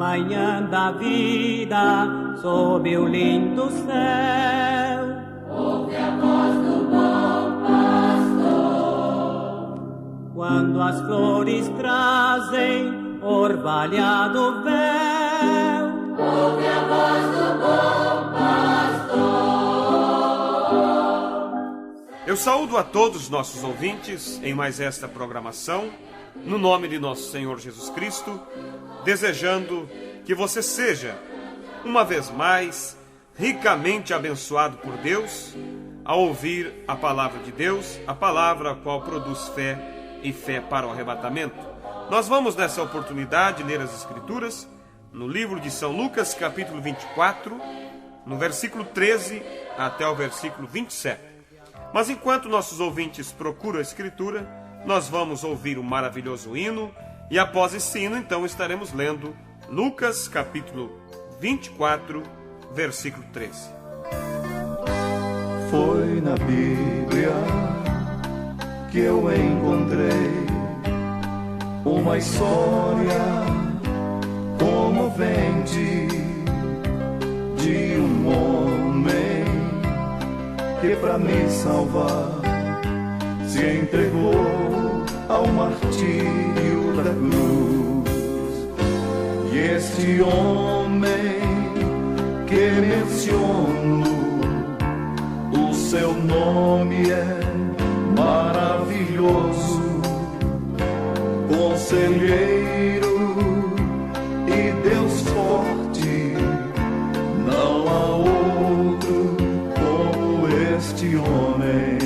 manhã da vida, sob o lindo céu. Ouve a voz do bom pastor. Quando as flores trazem orvalhado véu. Ouve a voz do bom pastor. Eu saúdo a todos os nossos ouvintes em mais esta programação, no nome de nosso Senhor Jesus Cristo, desejando que você seja, uma vez mais, ricamente abençoado por Deus, ao ouvir a palavra de Deus, a palavra a qual produz fé e fé para o arrebatamento. Nós vamos, nessa oportunidade, ler as Escrituras no livro de São Lucas, capítulo 24, no versículo 13 até o versículo 27. Mas enquanto nossos ouvintes procuram a Escritura, nós vamos ouvir o maravilhoso hino, e após esse hino, então, estaremos lendo Lucas, capítulo 24, versículo 13. Foi na Bíblia que eu encontrei uma história comovente de um homem que para me salvar se entregou ao martírio da cruz. E este homem que menciono, o seu nome é maravilhoso, conselheiro e Deus forte. Não há outro como este homem.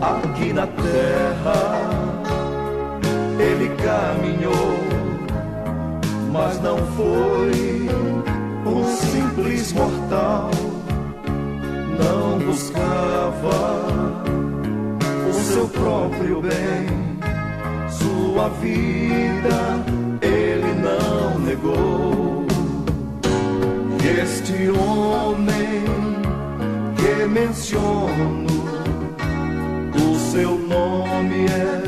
Aqui na terra ele caminhou, mas não foi um simples mortal. Não buscava o seu próprio bem, sua vida ele não negou. E este homem que menciono, o seu nome é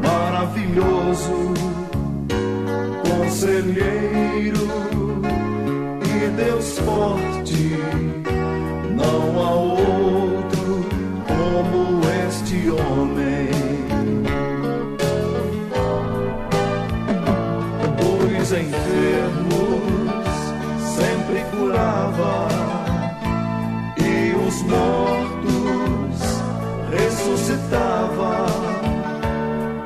maravilhoso, conselheiro e Deus forte. Não há outro como este homem. Os enfermos sempre curava e os mortos ressuscitava.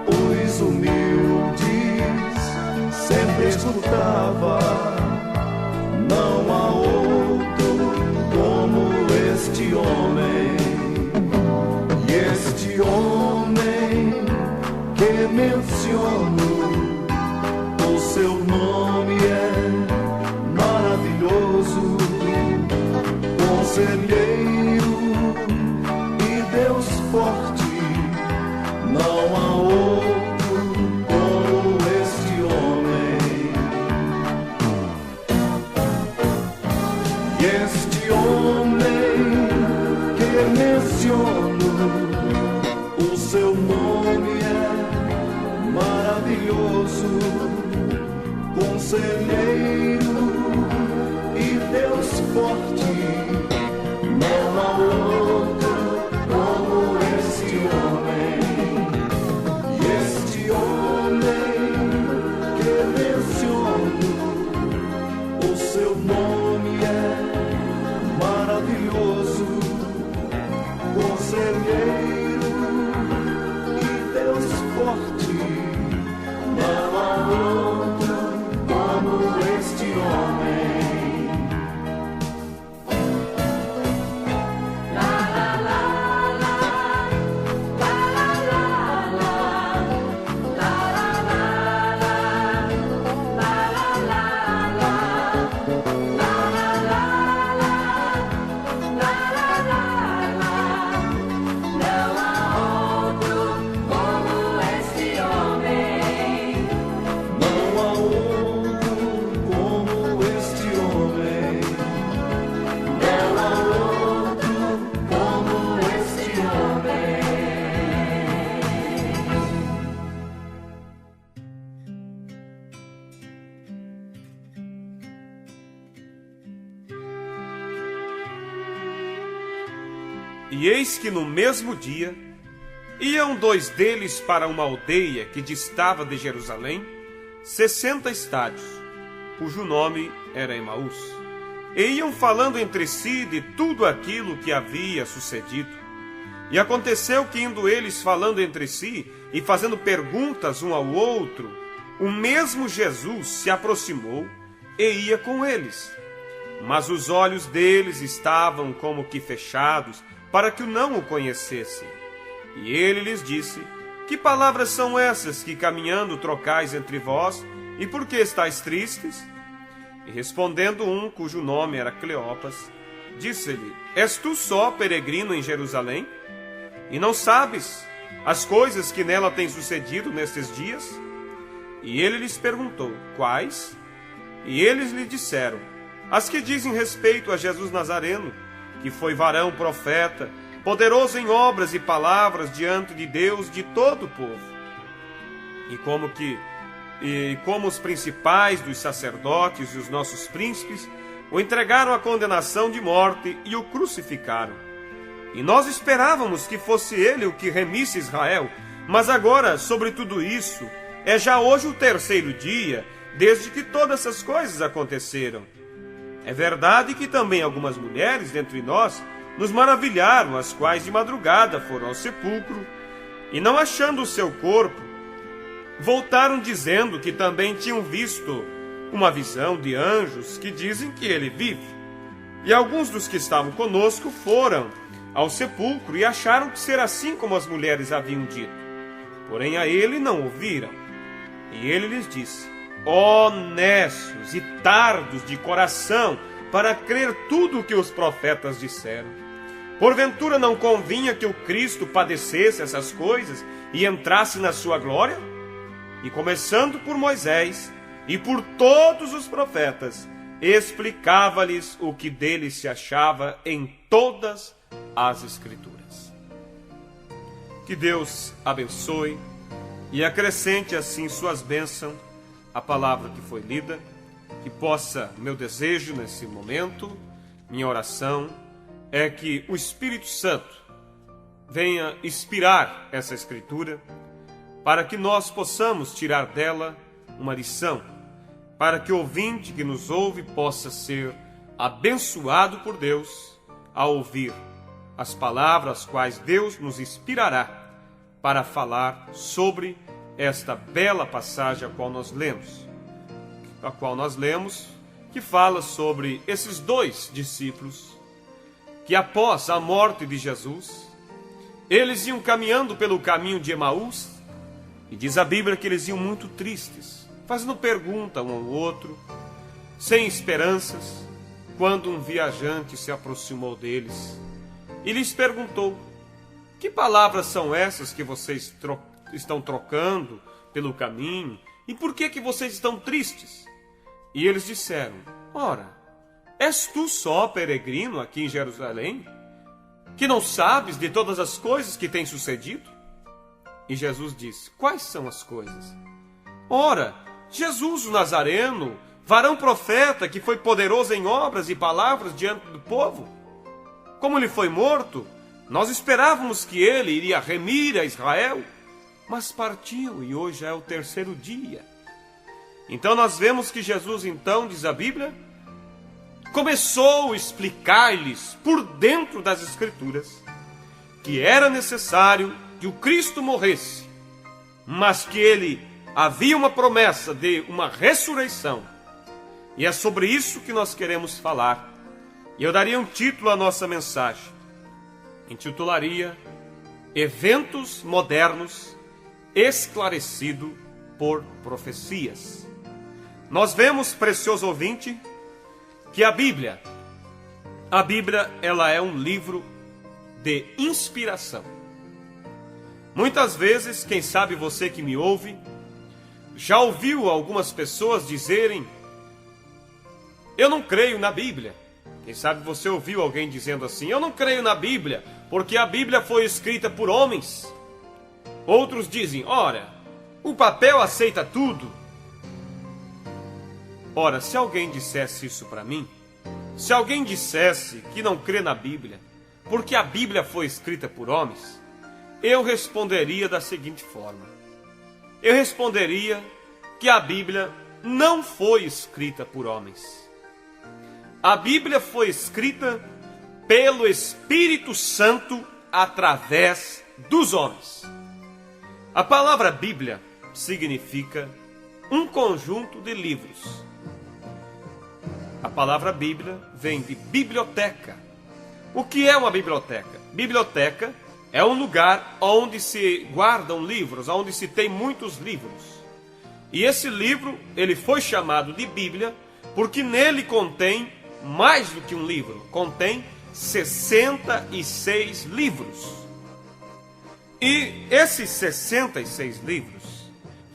Os humildes sempre escutava. Não há outro como este homem. E este homem que menciono, o seu nome é maravilhoso, conselheiro e Deus forte. Não há outro como este homem. E este homem que menciono, o seu nome é maravilhoso, conselheiro e Deus forte. Não há outro como este homem. E este homem que menciono, o seu nome é maravilhoso, conselheiro e Deus forte. Não há outro como este homem. E eis que no mesmo dia iam dois deles para uma aldeia que distava de Jerusalém 60 estádios, cujo nome era Emaús. E iam falando entre si de tudo aquilo que havia sucedido. E aconteceu que, indo eles falando entre si e fazendo perguntas um ao outro, o mesmo Jesus se aproximou e ia com eles. Mas os olhos deles estavam como que fechados, para que não o conhecessem. E ele lhes disse: Que palavras são essas que caminhando trocais entre vós, e por que estáis tristes? E respondendo um, cujo nome era Cleopas, disse-lhe: És tu só peregrino em Jerusalém? E não sabes as coisas que nela têm sucedido nestes dias? E ele lhes perguntou: Quais? E eles lhe disseram: As que dizem respeito a Jesus Nazareno, que foi varão profeta, poderoso em obras e palavras diante de Deus de todo o povo. E como os principais dos sacerdotes e os nossos príncipes o entregaram à condenação de morte e o crucificaram. E nós esperávamos que fosse ele o que remisse Israel, mas agora, sobre tudo isso, é já hoje o terceiro dia, desde que todas essas coisas aconteceram. É verdade que também algumas mulheres dentre nós nos maravilharam, as quais de madrugada foram ao sepulcro, e não achando o seu corpo, voltaram dizendo que também tinham visto uma visão de anjos que dizem que ele vive. E alguns dos que estavam conosco foram ao sepulcro e acharam que ser assim como as mulheres haviam dito. Porém a ele não ouviram. E ele lhes disse: Ó nécios e tardos de coração, para crer tudo o que os profetas disseram. Porventura não convinha que o Cristo padecesse essas coisas e entrasse na sua glória? E começando por Moisés e por todos os profetas, explicava-lhes o que dele se achava em todas as Escrituras. Que Deus abençoe e acrescente assim suas bênçãos à palavra que foi lida, que possa, meu desejo nesse momento, minha oração, é que o Espírito Santo venha inspirar essa Escritura, para que nós possamos tirar dela uma lição, para que o ouvinte que nos ouve possa ser abençoado por Deus ao ouvir as palavras quais Deus nos inspirará para falar sobre esta bela passagem a qual nós lemos, que fala sobre esses dois discípulos que após a morte de Jesus, eles iam caminhando pelo caminho de Emaús, e diz a Bíblia que eles iam muito tristes, fazendo pergunta um ao outro, sem esperanças, quando um viajante se aproximou deles e lhes perguntou: Que palavras são essas que vocês estão trocando pelo caminho, e por que vocês estão tristes? E eles disseram: Ora, és tu só peregrino aqui em Jerusalém, que não sabes de todas as coisas que têm sucedido? E Jesus disse: Quais são as coisas? Ora, Jesus o Nazareno, varão profeta, que foi poderoso em obras e palavras diante do povo. Como ele foi morto, nós esperávamos que ele iria remir a Israel, mas partiu e hoje é o terceiro dia. Então nós vemos que Jesus, então, diz a Bíblia, começou a explicar-lhes por dentro das Escrituras que era necessário que o Cristo morresse, mas que ele havia uma promessa de uma ressurreição. E é sobre isso que nós queremos falar. E eu daria um título à nossa mensagem. Intitularia Eventos Modernos Esclarecido por Profecias. Nós vemos, precioso ouvinte, que a Bíblia ela é um livro de inspiração. Muitas vezes, quem sabe você que me ouve, já ouviu algumas pessoas dizerem: Eu não creio na Bíblia. Quem sabe você ouviu alguém dizendo assim: Eu não creio na Bíblia, porque a Bíblia foi escrita por homens. Outros dizem: Ora, o papel aceita tudo. Ora, se alguém dissesse isso para mim, se alguém dissesse que não crê na Bíblia, porque a Bíblia foi escrita por homens, eu responderia da seguinte forma. Eu responderia que a Bíblia não foi escrita por homens. A Bíblia foi escrita pelo Espírito Santo através dos homens. A palavra Bíblia significa um conjunto de livros. A palavra Bíblia vem de biblioteca. O que é uma biblioteca? Biblioteca é um lugar onde se guardam livros, onde se tem muitos livros. E esse livro, ele foi chamado de Bíblia porque nele contém mais do que um livro, contém 66 livros. E esses 66 livros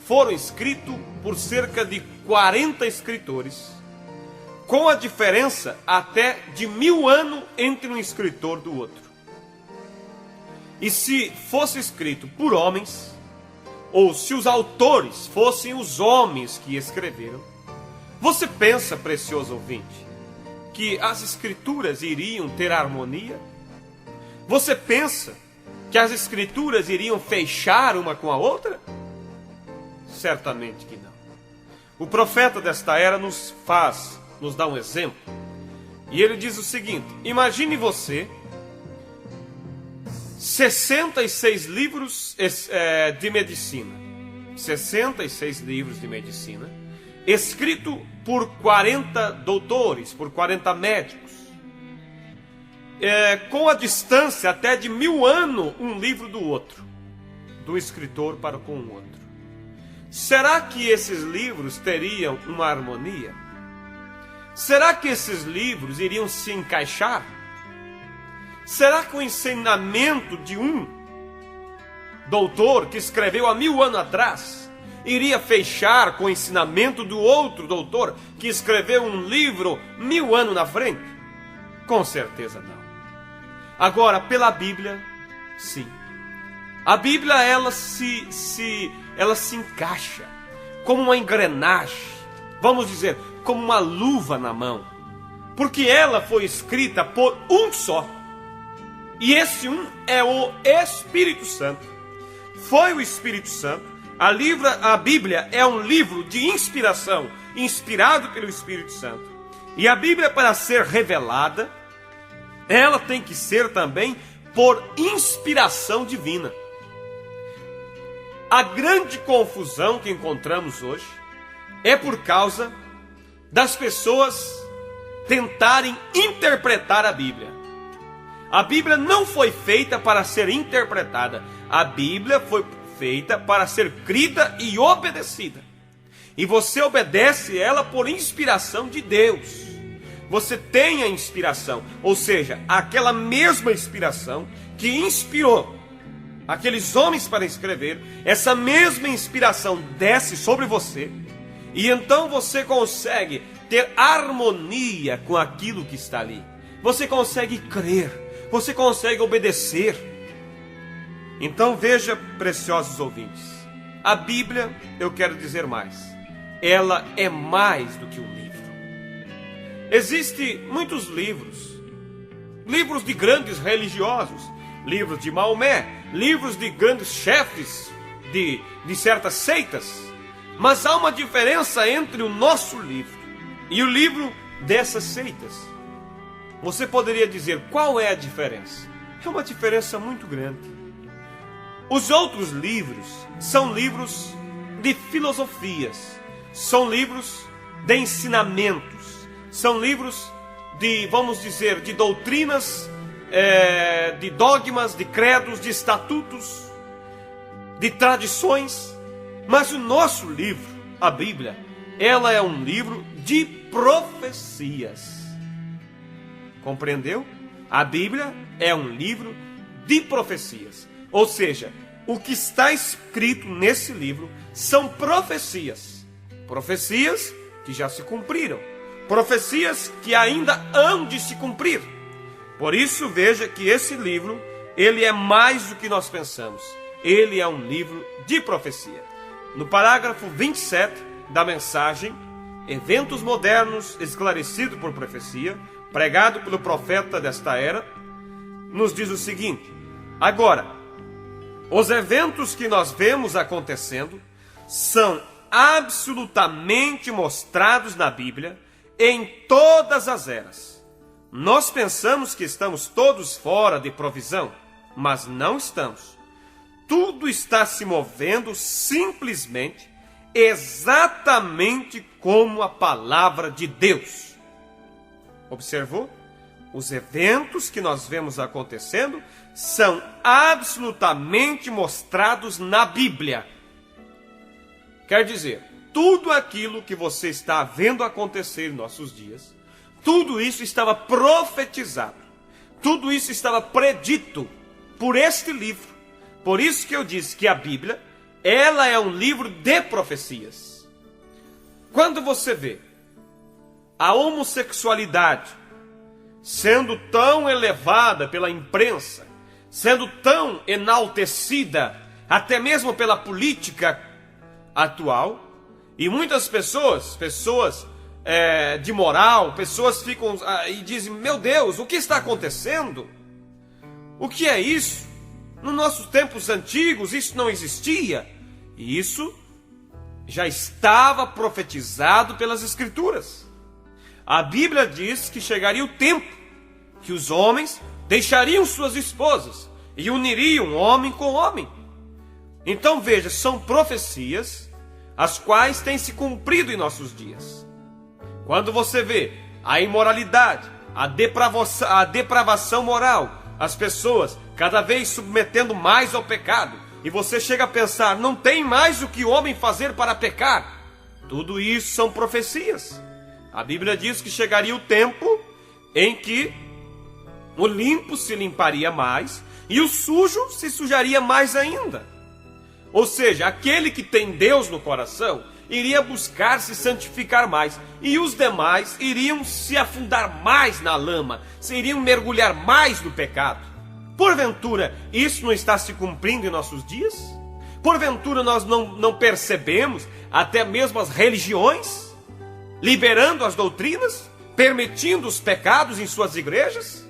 foram escritos por cerca de 40 escritores, com a diferença até de 1000 anos entre um escritor do outro. E se fosse escrito por homens, ou se os autores fossem os homens que escreveram, você pensa, precioso ouvinte, que as escrituras iriam ter harmonia? Você pensa que as escrituras iriam fechar uma com a outra? Certamente que não. O profeta desta era nos dá um exemplo. E ele diz o seguinte: imagine você 66 livros de medicina. 66 livros de medicina, escrito por 40 doutores, por 40 médicos. Com a distância até de 1000 anos, um livro do outro, do escritor para com o outro. Será que esses livros teriam uma harmonia? Será que esses livros iriam se encaixar? Será que o ensinamento de um doutor que escreveu há 1000 anos atrás iria fechar com o ensinamento do outro doutor que escreveu um livro 1000 anos na frente? Com certeza não. Agora, pela Bíblia, sim. A Bíblia, ela se encaixa como uma engrenagem, vamos dizer, como uma luva na mão, porque ela foi escrita por um só, e esse um é o Espírito Santo. Foi o Espírito Santo. A Bíblia é um livro de inspiração, inspirado pelo Espírito Santo. E a Bíblia, para ser revelada, ela tem que ser também por inspiração divina. A grande confusão que encontramos hoje é por causa das pessoas tentarem interpretar a Bíblia. A Bíblia não foi feita para ser interpretada. A Bíblia foi feita para ser crida e obedecida. E você obedece ela por inspiração de Deus. Você tem a inspiração, ou seja, aquela mesma inspiração que inspirou aqueles homens para escrever, essa mesma inspiração desce sobre você, e então você consegue ter harmonia com aquilo que está ali. Você consegue crer, você consegue obedecer. Então veja, preciosos ouvintes, a Bíblia, eu quero dizer mais, ela é mais do que um livro. Existem muitos livros de grandes religiosos, livros de Maomé, livros de grandes chefes de certas seitas, mas há uma diferença entre o nosso livro e o livro dessas seitas. Você poderia dizer qual é a diferença? É uma diferença muito grande. Os outros livros são livros de filosofias, são livros de ensinamentos, são livros de, vamos dizer, de doutrinas, de dogmas, de credos, de estatutos, de tradições. Mas o nosso livro, a Bíblia, ela é um livro de profecias. Compreendeu? A Bíblia é um livro de profecias. Ou seja, o que está escrito nesse livro são profecias. Profecias que já se cumpriram. Profecias que ainda hão de se cumprir. Por isso, veja que esse livro, ele é mais do que nós pensamos. Ele é um livro de profecia. No parágrafo 27 da mensagem, Eventos Modernos Esclarecidos por Profecia, pregado pelo profeta desta era, nos diz o seguinte: agora, os eventos que nós vemos acontecendo são absolutamente mostrados na Bíblia em todas as eras. Nós pensamos que estamos todos fora de provisão, mas não estamos. Tudo está se movendo simplesmente, exatamente como a palavra de Deus. Observou? Os eventos que nós vemos acontecendo são absolutamente mostrados na Bíblia. Quer dizer, tudo aquilo que você está vendo acontecer em nossos dias, tudo isso estava profetizado, tudo isso estava predito por este livro. Por isso que eu disse que a Bíblia, ela é um livro de profecias. Quando você vê a homossexualidade sendo tão elevada pela imprensa, sendo tão enaltecida, até mesmo pela política atual, e muitas pessoas de moral, pessoas ficam e dizem: meu Deus, o que está acontecendo? O que é isso? Nos nossos tempos antigos isso não existia. E isso já estava profetizado pelas Escrituras. A Bíblia diz que chegaria o tempo que os homens deixariam suas esposas e uniriam homem com homem. Então veja, são profecias as quais têm se cumprido em nossos dias. Quando você vê a imoralidade, a depravação moral, as pessoas cada vez submetendo mais ao pecado, e você chega a pensar: não tem mais o que o homem fazer para pecar. Tudo isso são profecias. A Bíblia diz que chegaria o tempo em que o limpo se limparia mais e o sujo se sujaria mais ainda. Ou seja, aquele que tem Deus no coração iria buscar se santificar mais, e os demais iriam se afundar mais na lama, iriam mergulhar mais no pecado. Porventura, isso não está se cumprindo em nossos dias? Porventura, nós não percebemos até mesmo as religiões liberando as doutrinas, permitindo os pecados em suas igrejas?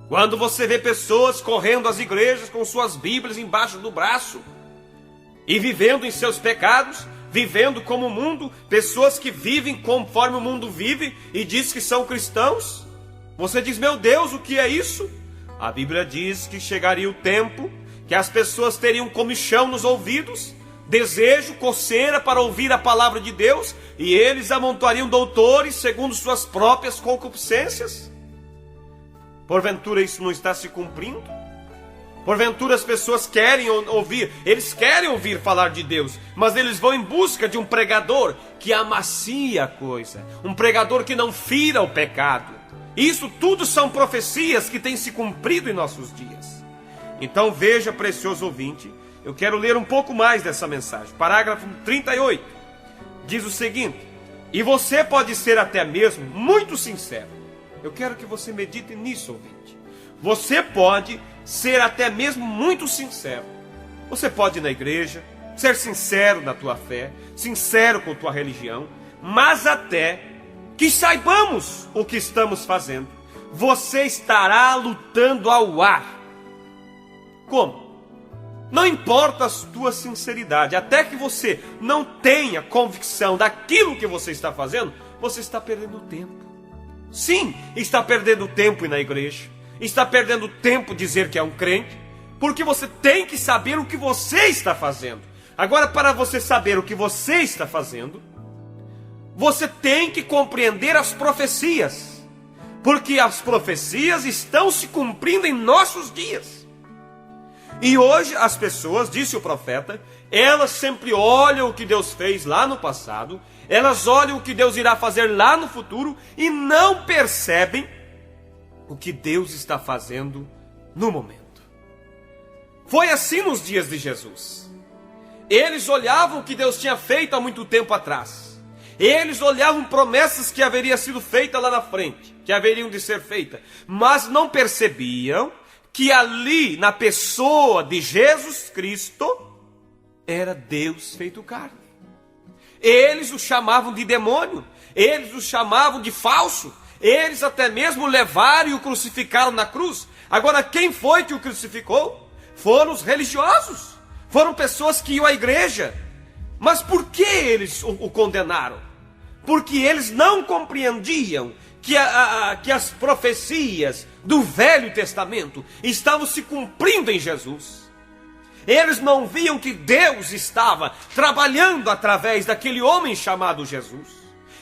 Quando você vê pessoas correndo às igrejas com suas Bíblias embaixo do braço e vivendo em seus pecados, vivendo como o mundo, pessoas que vivem conforme o mundo vive e diz que são cristãos, você diz: meu Deus, o que é isso? A Bíblia diz que chegaria o tempo que as pessoas teriam comichão nos ouvidos, desejo, coceira para ouvir a palavra de Deus, e eles amontoariam doutores segundo suas próprias concupiscências. Porventura isso não está se cumprindo? Porventura as pessoas querem ouvir, eles querem ouvir falar de Deus, mas eles vão em busca de um pregador que amacia a coisa, um pregador que não fira o pecado. Isso tudo são profecias que têm se cumprido em nossos dias. Então veja, precioso ouvinte, eu quero ler um pouco mais dessa mensagem. Parágrafo 38 diz o seguinte: e você pode ser até mesmo muito sincero. Eu quero que você medite nisso, ouvinte. Você pode ser até mesmo muito sincero. Você pode ir na igreja, ser sincero na tua fé, sincero com tua religião, mas até que saibamos o que estamos fazendo, você estará lutando ao ar. Como? Não importa a tua sinceridade, até que você não tenha convicção daquilo que você está fazendo, você está perdendo tempo. Sim, está perdendo tempo ir na igreja, está perdendo tempo dizer que é um crente, porque você tem que saber o que você está fazendo. Agora, para você saber o que você está fazendo, você tem que compreender as profecias, porque as profecias estão se cumprindo em nossos dias. E hoje as pessoas, disse o profeta, elas sempre olham o que Deus fez lá no passado, elas olham o que Deus irá fazer lá no futuro e não percebem o que Deus está fazendo no momento. Foi assim nos dias de Jesus. Eles olhavam o que Deus tinha feito há muito tempo atrás. Eles olhavam promessas que haveriam sido feitas lá na frente, que haveriam de ser feitas, mas não percebiam que ali, na pessoa de Jesus Cristo, era Deus feito carne. Eles o chamavam de demônio, eles o chamavam de falso, Eles até mesmo levaram e o crucificaram na cruz. Agora, quem foi que o crucificou? Foram os religiosos. Foram pessoas que iam à igreja. Mas por que eles o condenaram? Porque eles não compreendiam que as profecias do Velho Testamento estavam se cumprindo em Jesus. Eles não viam que Deus estava trabalhando através daquele homem chamado Jesus.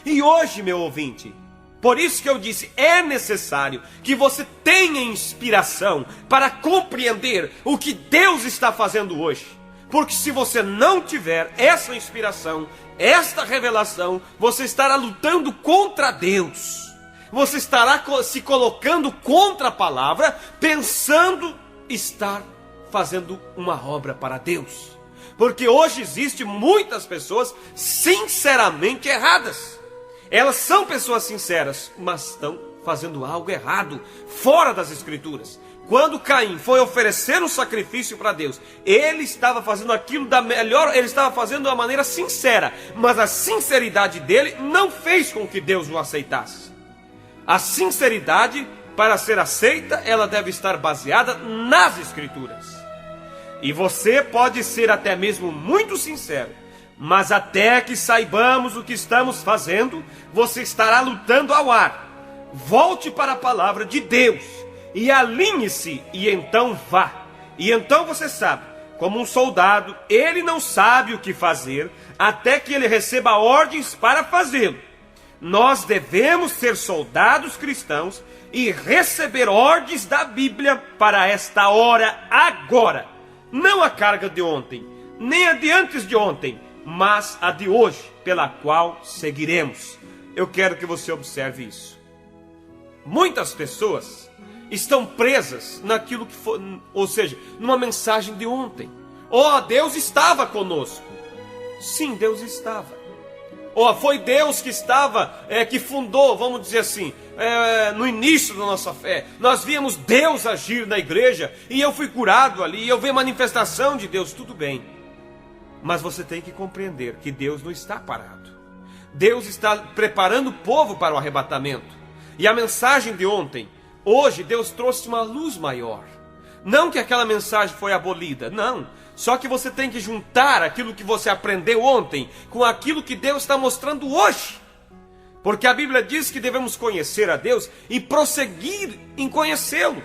E hoje, meu ouvinte, por isso que eu disse, é necessário que você tenha inspiração para compreender o que Deus está fazendo hoje. Porque se você não tiver essa inspiração, esta revelação, você estará lutando contra Deus. Você estará se colocando contra a palavra, pensando estar fazendo uma obra para Deus. Porque hoje existem muitas pessoas sinceramente erradas. Elas são pessoas sinceras, mas estão fazendo algo errado, fora das Escrituras. Quando Caim foi oferecer um sacrifício para Deus, ele estava fazendo aquilo da melhor, ele estava fazendo de uma maneira sincera, mas a sinceridade dele não fez com que Deus o aceitasse. A sinceridade, para ser aceita, ela deve estar baseada nas Escrituras. E você pode ser até mesmo muito sincero, mas até que saibamos o que estamos fazendo, você estará lutando ao ar. Volte para a palavra de Deus e alinhe-se, e então vá. E então você sabe, como um soldado, ele não sabe o que fazer até que ele receba ordens para fazê-lo. Nós devemos ser soldados cristãos e receber ordens da Bíblia para esta hora agora. Não a carga de ontem, nem a de antes de ontem, mas a de hoje, pela qual seguiremos. Eu quero que você observe isso. Muitas pessoas estão presas naquilo que foi, ou seja, numa mensagem de ontem. Oh, Deus estava conosco. Sim, Deus estava. Oh, foi Deus que estava, que fundou, vamos dizer assim, no início da nossa fé. Nós víamos Deus agir na igreja, e eu fui curado ali, eu vi a manifestação de Deus, tudo bem. Mas você tem que compreender que Deus não está parado. Deus está preparando o povo para o arrebatamento. E a mensagem de ontem, hoje Deus trouxe uma luz maior. Não que aquela mensagem foi abolida, não. Só que você tem que juntar aquilo que você aprendeu ontem com aquilo que Deus está mostrando hoje. Porque a Bíblia diz que devemos conhecer a Deus e prosseguir em conhecê-lo.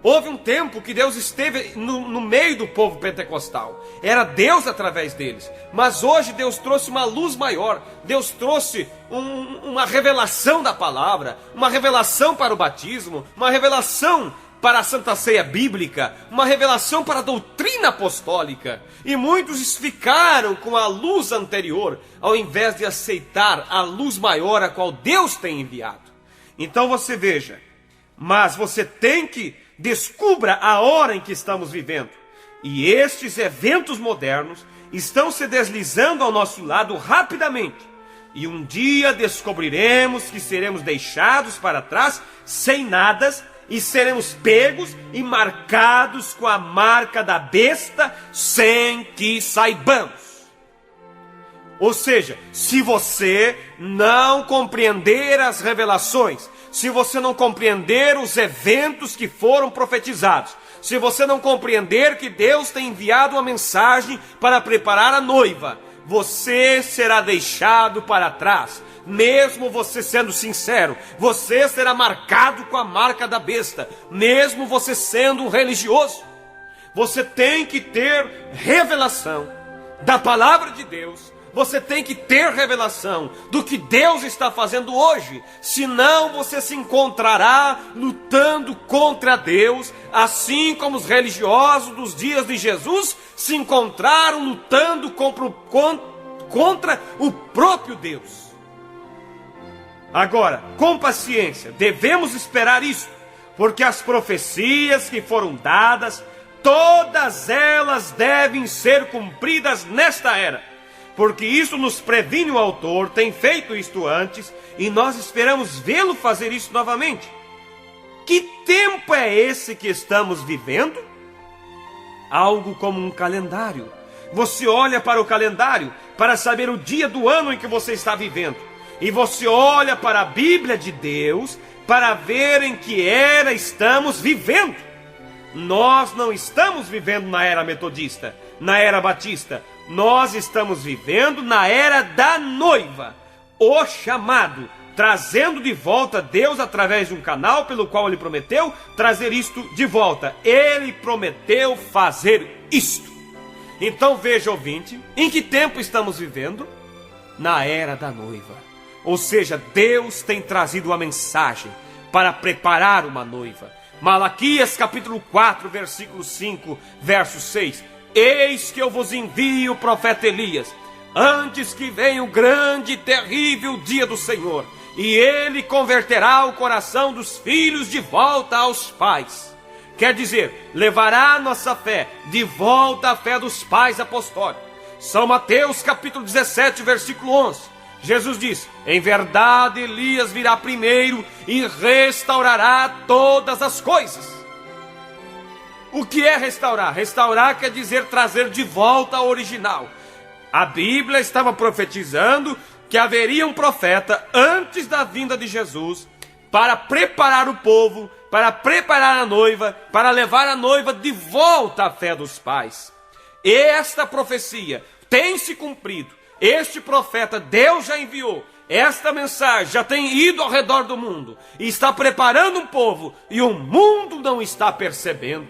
Houve um tempo que Deus esteve no meio do povo pentecostal. Era Deus através deles. Mas hoje Deus trouxe uma luz maior. Deus trouxe uma revelação da palavra, uma revelação para o batismo, uma revelação para a Santa Ceia Bíblica, uma revelação para a doutrina apostólica. E muitos ficaram com a luz anterior, ao invés de aceitar a luz maior a qual Deus tem enviado. Então você veja, mas você tem que descubra a hora em que estamos vivendo. E estes eventos modernos estão se deslizando ao nosso lado rapidamente. E um dia descobriremos que seremos deixados para trás sem nada, e seremos pegos e marcados com a marca da besta sem que saibamos. Ou seja, se você não compreender as revelações, se você não compreender os eventos que foram profetizados, se você não compreender que Deus tem enviado uma mensagem para preparar a noiva, você será deixado para trás. Mesmo você sendo sincero, você será marcado com a marca da besta, mesmo você sendo um religioso. Você tem que ter revelação da palavra de Deus. Você tem que ter revelação do que Deus está fazendo hoje. Senão você se encontrará lutando contra Deus, assim como os religiosos dos dias de Jesus se encontraram lutando contra o próprio Deus. Agora, com paciência, devemos esperar isso, porque as profecias que foram dadas, todas elas devem ser cumpridas nesta era. Porque isso nos previne o autor, tem feito isto antes, e nós esperamos vê-lo fazer isso novamente. Que tempo é esse que estamos vivendo? Algo como um calendário. Você olha para o calendário para saber o dia do ano em que você está vivendo. e você olha para a Bíblia de Deus para ver em que era estamos vivendo. Nós não estamos vivendo na era metodista, na era batista. Nós estamos vivendo na era da noiva. O chamado, trazendo de volta Deus através de um canal pelo qual Ele prometeu trazer isto de volta. Ele prometeu fazer isto. Então veja, ouvinte, em que tempo estamos vivendo? Na era da noiva. Ou seja, Deus tem trazido uma mensagem para preparar uma noiva. Malaquias capítulo 4, versículo 5, verso 6. Eis que eu vos envio o profeta Elias, antes que venha o grande e terrível dia do Senhor, e ele converterá o coração dos filhos de volta aos pais. Quer dizer, levará a nossa fé de volta à fé dos pais apostólicos. São Mateus capítulo 17, versículo 11. Jesus diz: em verdade Elias virá primeiro e restaurará todas as coisas. O que é restaurar? Restaurar quer dizer trazer de volta ao original. A Bíblia estava profetizando que haveria um profeta antes da vinda de Jesus para preparar o povo, para preparar a noiva, para levar a noiva de volta à fé dos pais. E esta profecia tem se cumprido. Este profeta Deus já enviou. Esta mensagem já tem ido ao redor do mundo e está preparando um povo, e o mundo não está percebendo.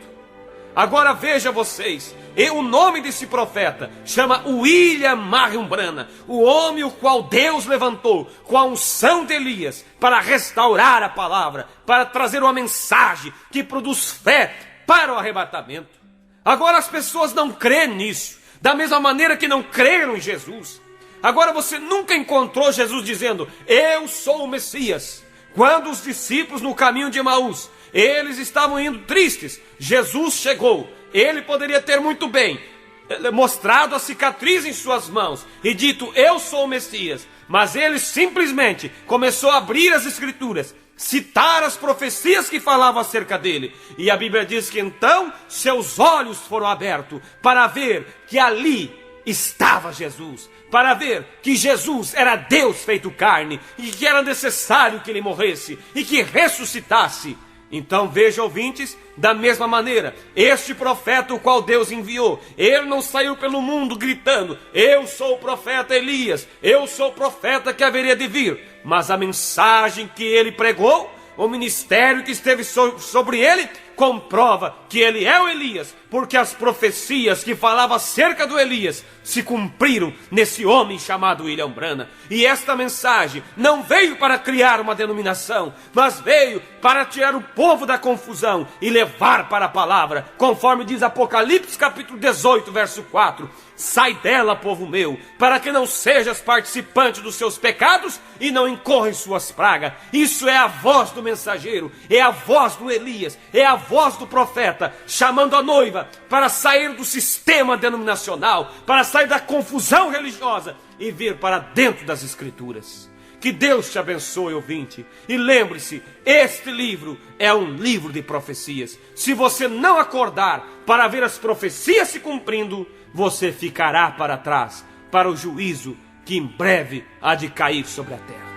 Agora veja vocês, e o nome desse profeta chama William Marion Branham, o homem o qual Deus levantou com a unção de Elias para restaurar a palavra, para trazer uma mensagem que produz fé para o arrebatamento. Agora as pessoas não creem nisso, da mesma maneira que não creram em Jesus. Agora você nunca encontrou Jesus dizendo: eu sou o Messias. Quando os discípulos no caminho de Emaús, eles estavam indo tristes, Jesus chegou. Ele poderia ter muito bem mostrado a cicatriz em suas mãos e dito: eu sou o Messias. Mas ele simplesmente começou a abrir as escrituras, citar as profecias que falavam acerca dele. E a Bíblia diz que então seus olhos foram abertos para ver que ali estava Jesus, para ver que Jesus era Deus feito carne e que era necessário que ele morresse e que ressuscitasse. Então veja, ouvintes, da mesma maneira, este profeta o qual Deus enviou, ele não saiu pelo mundo gritando: eu sou o profeta Elias, eu sou o profeta que haveria de vir. Mas a mensagem que ele pregou, o ministério que esteve sobre ele, comprova que ele é o Elias, porque as profecias que falavam acerca do Elias se cumpriram nesse homem chamado William Branham. E esta mensagem não veio para criar uma denominação, mas veio para tirar o povo da confusão e levar para a palavra, conforme diz Apocalipse capítulo 18, verso 4. Sai dela, povo meu, para que não sejas participante dos seus pecados e não incorra em suas pragas. Isso é a voz do mensageiro, é a voz do Elias, é a voz do profeta, chamando a noiva para sair do sistema denominacional, para sair da confusão religiosa e vir para dentro das Escrituras. Que Deus te abençoe, ouvinte. E lembre-se, este livro é um livro de profecias. Se você não acordar para ver as profecias se cumprindo, você ficará para trás, para o juízo que em breve há de cair sobre a terra.